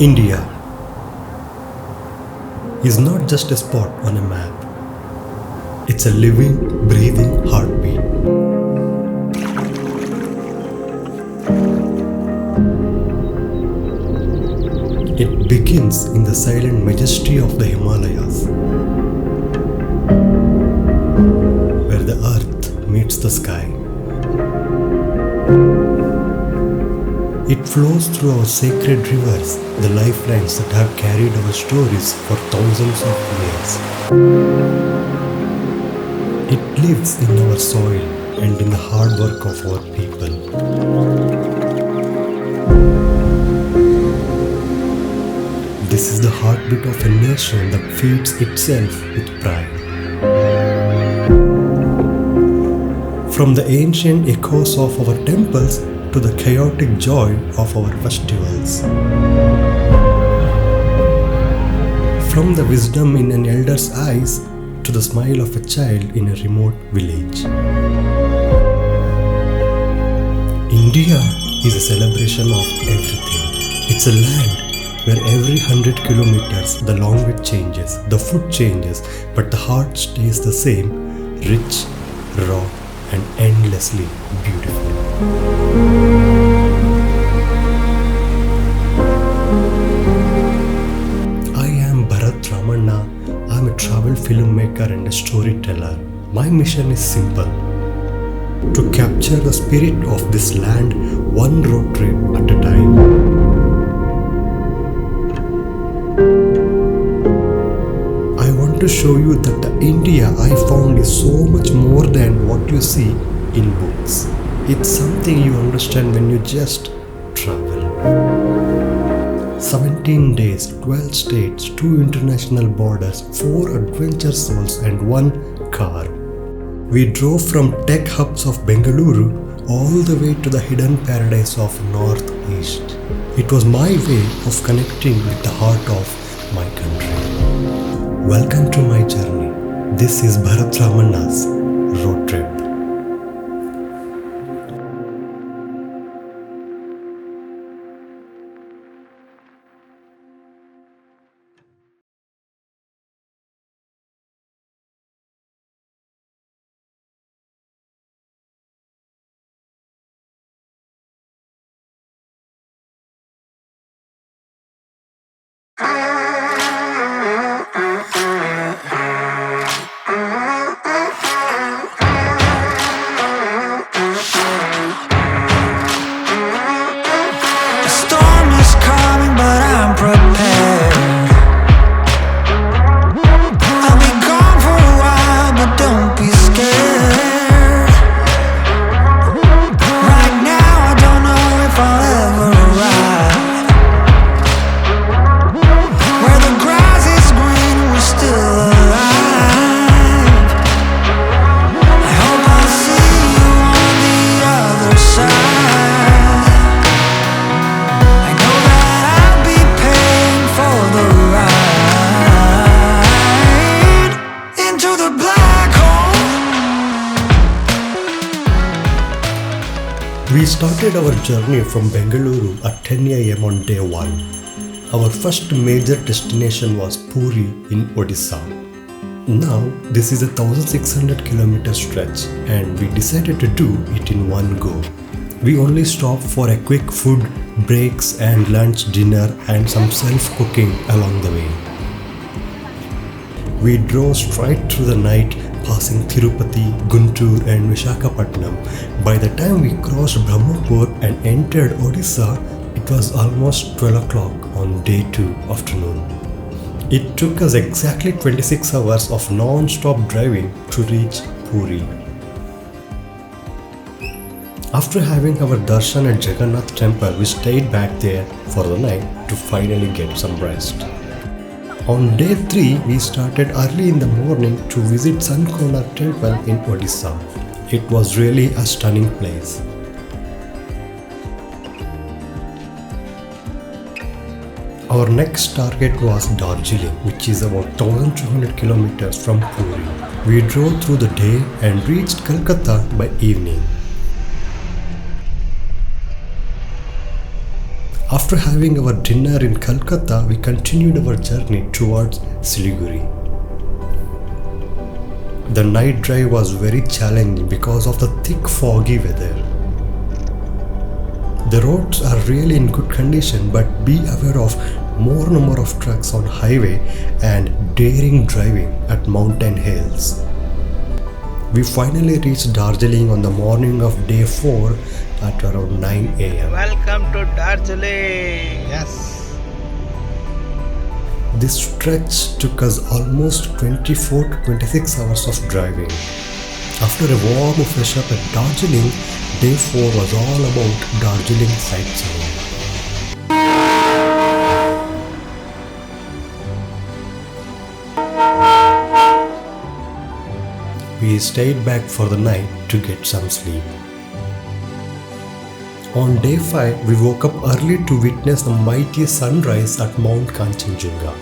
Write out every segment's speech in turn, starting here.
India is not just a spot on a map. It's a living, breathing heartbeat. It begins in the silent majesty of the Himalayas, where the earth meets the sky. It flows through our sacred rivers, the lifelines that have carried our stories for thousands of years. It lives in our soil and in the hard work of our people. This is the heartbeat of a nation that feeds itself with pride. From the ancient echoes of our temples to the chaotic joy of our festivals. From the wisdom in an elder's eyes to the smile of a child in a remote village. India is a celebration of everything. It's a land where every 100 kilometers the language changes, the food changes, but the heart stays the same, rich, raw, and endlessly beautiful. I am Bharath Ramanna. I am a travel filmmaker and a storyteller. My mission is simple: to capture the spirit of this land one road trip at a time. I want to show you that the India I found is so much more than what you see in books. It's something you understand when you just travel. 17 days, 12 states, 2 international borders, 4 adventure souls and 1 car. We drove from tech hubs of Bengaluru all the way to the hidden paradise of Northeast. It was my way of connecting with the heart of my country. Welcome to my journey. This is Bharath Ramanna's Road Trip. We started our journey from Bengaluru at 10 am on day 1. Our first major destination was Puri in Odisha. Now, this is a 1600 km stretch and we decided to do it in one go. We only stopped for a quick food, breaks and lunch, dinner and some self-cooking along the way. We drove straight through the night, passing Tirupati, Guntur and Visakhapatnam. By the time we crossed Brahmapur and entered Odisha, it was almost 12 o'clock on day 2 afternoon. It took us exactly 26 hours of non-stop driving to reach Puri. After having our darshan at Jagannath temple, we stayed back there for the night to finally get some rest. On day 3, we started early in the morning to visit Konark temple in Odisha. It was really a stunning place. Our next target was Darjeeling, which is about 1200 kilometers from Puri. We drove through the day and reached Kolkata by evening. After having our dinner in Kolkata, we continued our journey towards Siliguri. The night drive was very challenging because of the thick foggy weather. The roads are really in good condition, but be aware of more number of trucks on highway and daring driving at mountain hills. We finally reached Darjeeling on the morning of day 4 at around 9 am. Welcome to Darjeeling. Yes. This stretch took us almost 24 to 26 hours of driving. After a warm fresh up at Darjeeling, day 4 was all about Darjeeling sightseeing. We stayed back for the night to get some sleep. On day 5, we woke up early to witness the mighty sunrise at Mount Kanchenjunga.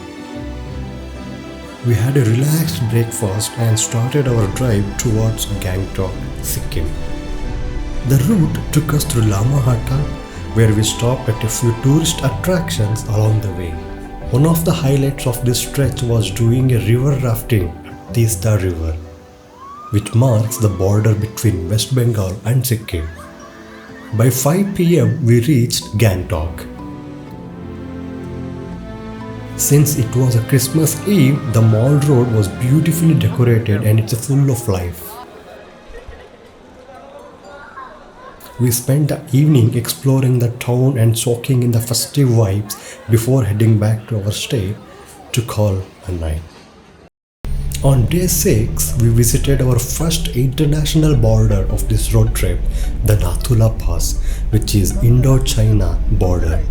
We had a relaxed breakfast and started our drive towards Gangtok, Sikkim. The route took us through Lamahata, where we stopped at a few tourist attractions along the way. One of the highlights of this stretch was doing a river rafting at Tista River, which marks the border between West Bengal and Sikkim. By 5 pm, we reached Gangtok. Since it was a Christmas Eve, the mall road was beautifully decorated and it's full of life. We spent the evening exploring the town and soaking in the festive vibes before heading back to our stay to call a night. On day 6, we visited our first international border of this road trip, the Nathula Pass, which is Indo-China border.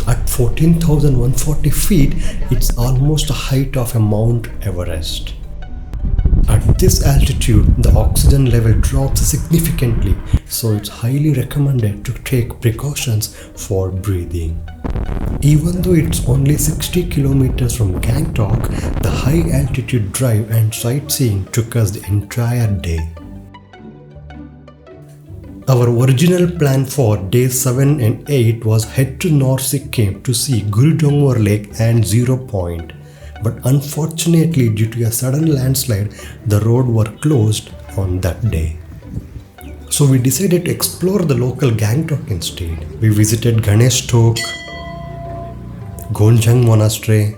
At 14,140 feet, it's almost the height of a Mount Everest. At this altitude, the oxygen level drops significantly, so it's highly recommended to take precautions for breathing. Even though it's only 60 kilometers from Gangtok, the high altitude drive and sightseeing took us the entire day. Our original plan for days 7 and 8 was head to North Sikkim to see Gurudongwar Lake and Zero Point, but unfortunately due to a sudden landslide, the road were closed on that day. So we decided to explore the local Gangtok instead. We visited Ganeshtok, Gonjang Monastery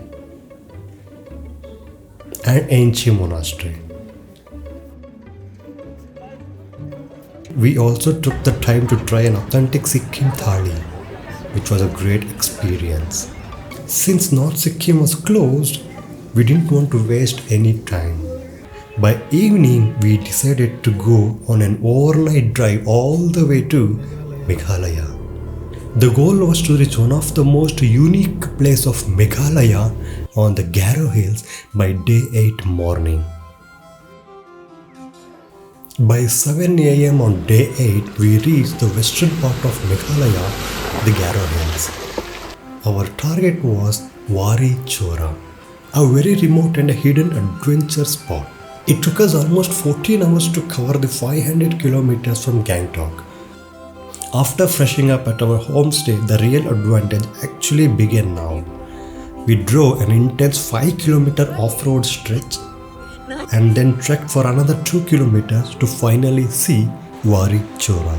and Ainchi Monastery. We also took the time to try an authentic Sikkim thali, which was a great experience. Since North Sikkim was closed, we didn't want to waste any time. By evening, we decided to go on an overnight drive all the way to Meghalaya. The goal was to reach one of the most unique places of Meghalaya on the Garo Hills by day 8 morning. By 7 am on day 8, we reached the western part of Meghalaya, the Garo Hills. Our target was Wari, Chora, a very remote and hidden adventure spot. It took us almost 14 hours to cover the 500 kilometers from Gangtok. After freshening up at our homestay, the real advantage actually began now. We drove an intense 5-kilometer off-road stretch and then trekked for another 2 kilometers to finally see Wari Chora.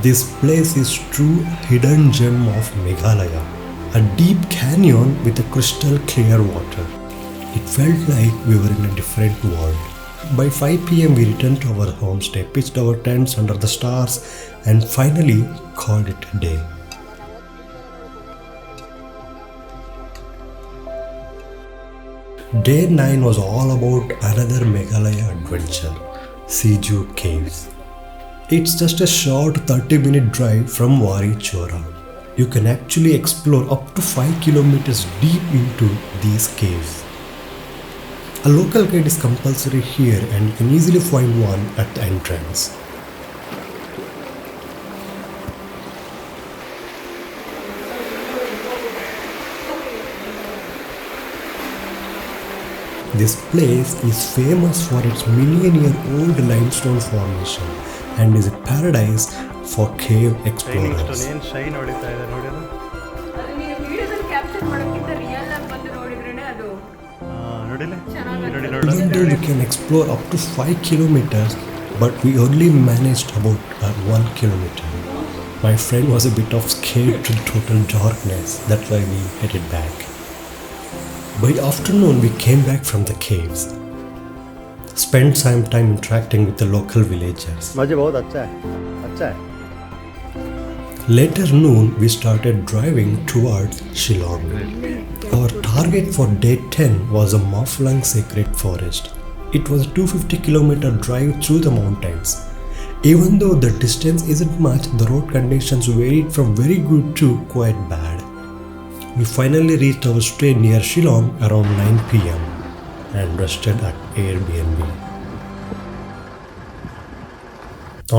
This place is true hidden gem of Meghalaya, a deep canyon with a crystal clear water. It felt like we were in a different world. By 5 pm we returned to our homestay, pitched our tents under the stars and finally called it a day. Day 9 was all about another Meghalaya adventure, Siju Caves. It's just a short 30-minute drive from Wari Chora. You can actually explore up to 5 kilometers deep into these caves. A local guide is compulsory here and you can easily find one at the entrance. This place is famous for its million-year-old limestone formation and is a paradise for cave explorers. Shine ಹೊಡಿತಾ ಇದೆ ನೋಡಿ ಅದು. ಅದು ನೀವು ವಿಡಿಯೋದಲ್ಲಿ capture ಮಾಡೋಕ್ಕಿಂತ real ಆಗಿ ಬಂದು ನೋಡಿದ್ರೇನೆ ಅದು ನೋಡಿಲ್ಲ ಚೆನ್ನಾಗಿ Even though we can explore up to 5 kilometers, but we only managed about 1 kilometer. My friend was a bit of scared to the total darkness, that's why we headed back. By afternoon, we came back from the caves. Spent some time interacting with the local villagers. मजा बहुत अच्छा है. Later noon, we started driving towards Shillong. Our target for day 10 was a Mawlynnong sacred forest. It was a 250-kilometer drive through the mountains. Even though the distance isn't much, the road conditions varied from very good to quite bad. We finally reached our stay near Shillong around 9 p.m. and rested at Airbnb.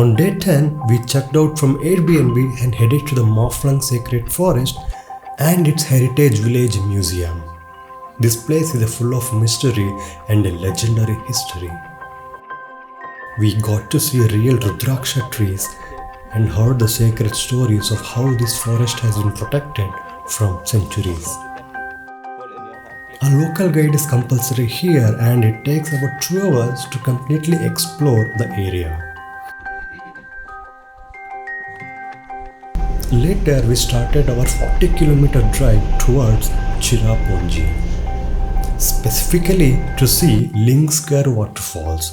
On day 10, we checked out from Airbnb and headed to the Mawlynnong Sacred Forest and its Heritage Village Museum. This place is full of mystery and a legendary history. We got to see real Rudraksha trees and heard the sacred stories of how this forest has been protected from centuries. A local guide is compulsory here and it takes about 2 hours to completely explore the area. Later, we started our 40-kilometer drive towards Cherrapunji, specifically to see Lingskar waterfalls.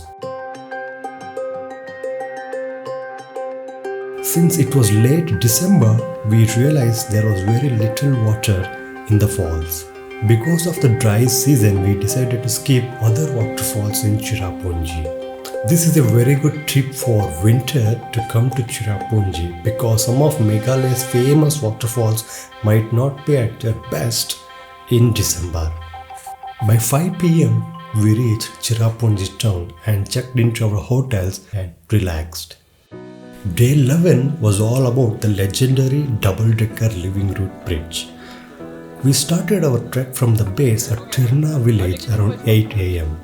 Since it was late December, we realized there was very little water in the falls. Because of the dry season, we decided to skip other waterfalls in Cherrapunji. This is a very good tip for winter to come to Cherrapunji because some of Meghalaya's famous waterfalls might not be at their best in December. By 5 p.m., we reached Cherrapunji town and checked into our hotels and relaxed. Day 11 was all about the legendary double-decker living root bridge. We started our trek from the base at Tirna village around 8 a.m.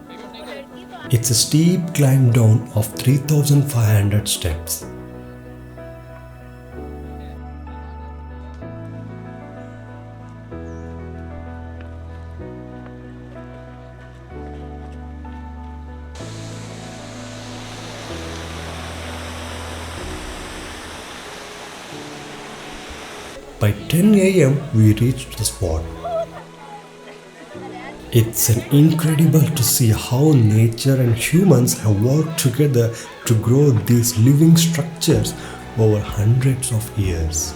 It's a steep climb down of 3,500 steps. By 10 a.m. we reached the spot. It's incredible to see how nature and humans have worked together to grow these living structures over hundreds of years.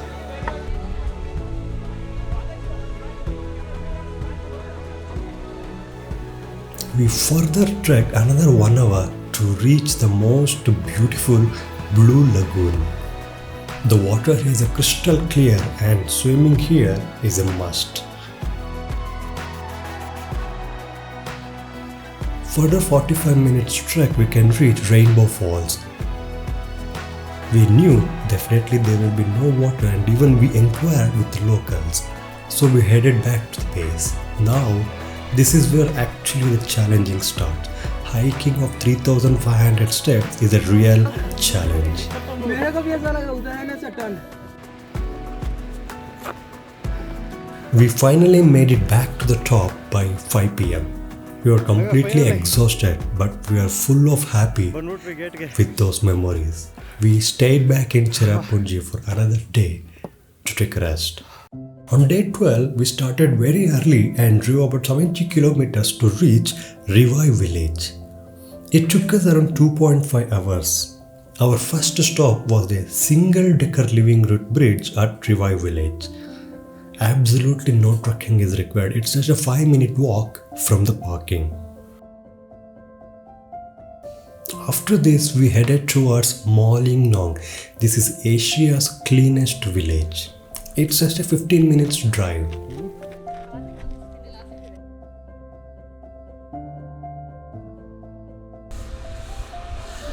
We further trekked another 1 hour to reach the most beautiful Blue Lagoon. The water is crystal clear and swimming here is a must. Further 45 minutes trek we can reach Rainbow Falls. We knew definitely there will be no water and even we inquired with the locals. So we headed back to the base. Now this is where actually the challenging starts. Hiking of 3,500 steps is a real challenge. We finally made it back to the top by 5 p.m. We were completely exhausted, but we are full of happy with those memories. We stayed back in Cherrapunji for another day to take a rest. On day 12, we started very early and drove about 70 kilometers to reach Rivai village. It took us around 2.5 hours. Our first stop was a single-decker living root bridge at Rivai village. Absolutely no trekking is required. It's just a 5-minute walk from the parking. After this, we headed towards Mawlynnong. This is Asia's cleanest village. It's just a 15 minutes drive.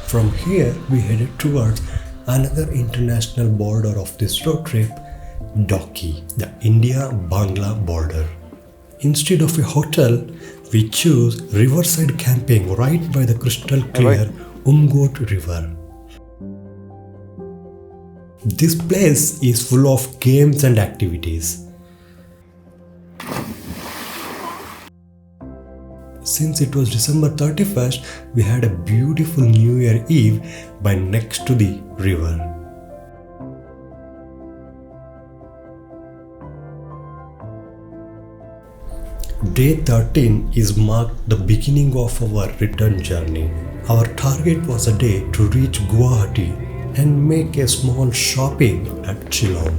From here, we headed towards another international border of this road trip, Dawki, the India-Bangla border. Instead of a hotel, We chose riverside camping right by the crystal clear Umgot River. This place is full of games and activities. Since it was December 31st, we had a beautiful New Year Eve by next to the river. Day 13 is marked the beginning of our return journey. Our target was a day to reach Guwahati and make a small shopping at Shillong.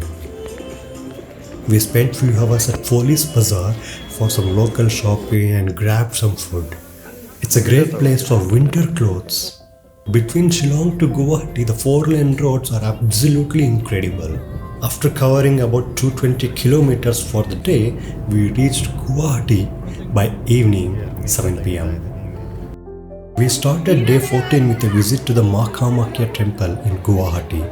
We spent few hours at Police Bazaar for some local shopping and grabbed some food. It's a great place for winter clothes. Between Shillong to Guwahati, the 4-lane roads are absolutely incredible. After covering about 220 kilometers for the day, we reached Guwahati by evening 7 pm. We started day 14 with a visit to the Makamakya temple in Guwahati.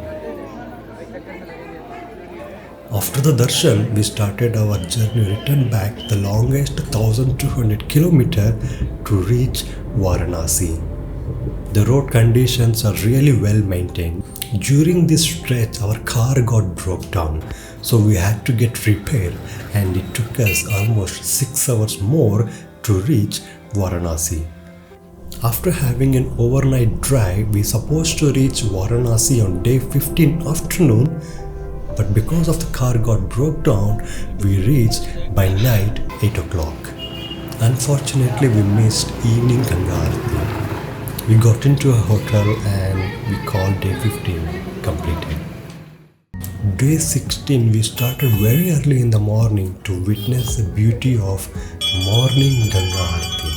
After the darshan, we started our journey return back the longest 1200 km to reach Varanasi. The road conditions are really well maintained. During this stretch, our car got broke down, so we had to get repaired, and it took us almost 6 hours more to reach Varanasi. After having an overnight drive, we supposed to reach Varanasi on day 15 afternoon, but because of the car got broke down, we reached by night 8 o'clock. Unfortunately, we missed evening Ganga Aarti. We got into a hotel and we called day 15 completed. Day 16, we started very early in the morning to witness the beauty of morning Ganga Aarti.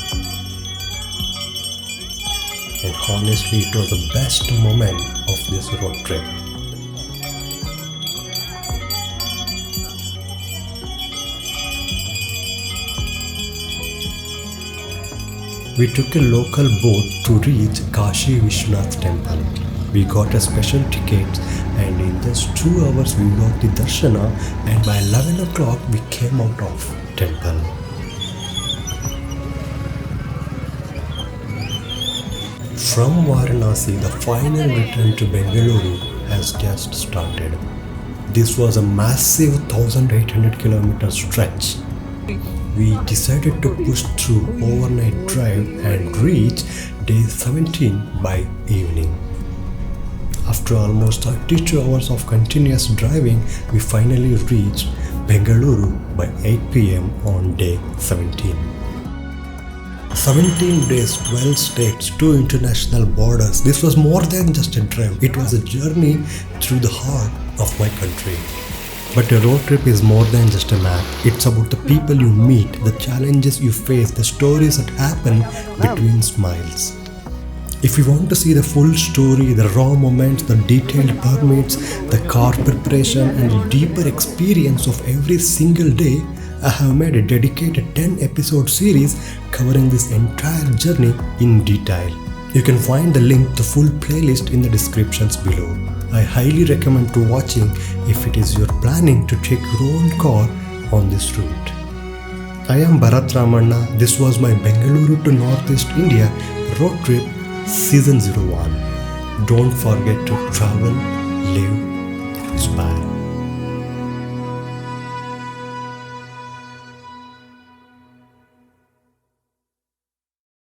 And honestly, it was the best moment of this road trip. We took a local boat to reach Kashi Vishwanath temple. We got a special ticket and in just 2 hours we got the darshana, and by 11 o'clock we came out of temple. From Varanasi, the final return to Bengaluru has just started. This was a massive 1800 km stretch. We decided to push through overnight drive and reach day 17 by evening. After almost 32 hours of continuous driving, we finally reached Bengaluru by 8 pm on day 17. 17 days, 12 states, 2 international borders. This was more than just a drive. It was a journey through the heart of my country. But a road trip is more than just a map. It's about the people you meet, the challenges you face, the stories that happen between smiles. If you want to see the full story, the raw moments, the detailed permits, the car preparation and the deeper experience of every single day, I have made a dedicated 10-episode series covering this entire journey in detail. You can find the link to the full playlist in the descriptions below. I highly recommend to watching if it is your planning to take your own car on this route. I am Bharath Ramanna. This was my Bengaluru to Northeast India road trip season 01. Don't forget to travel, live, inspire.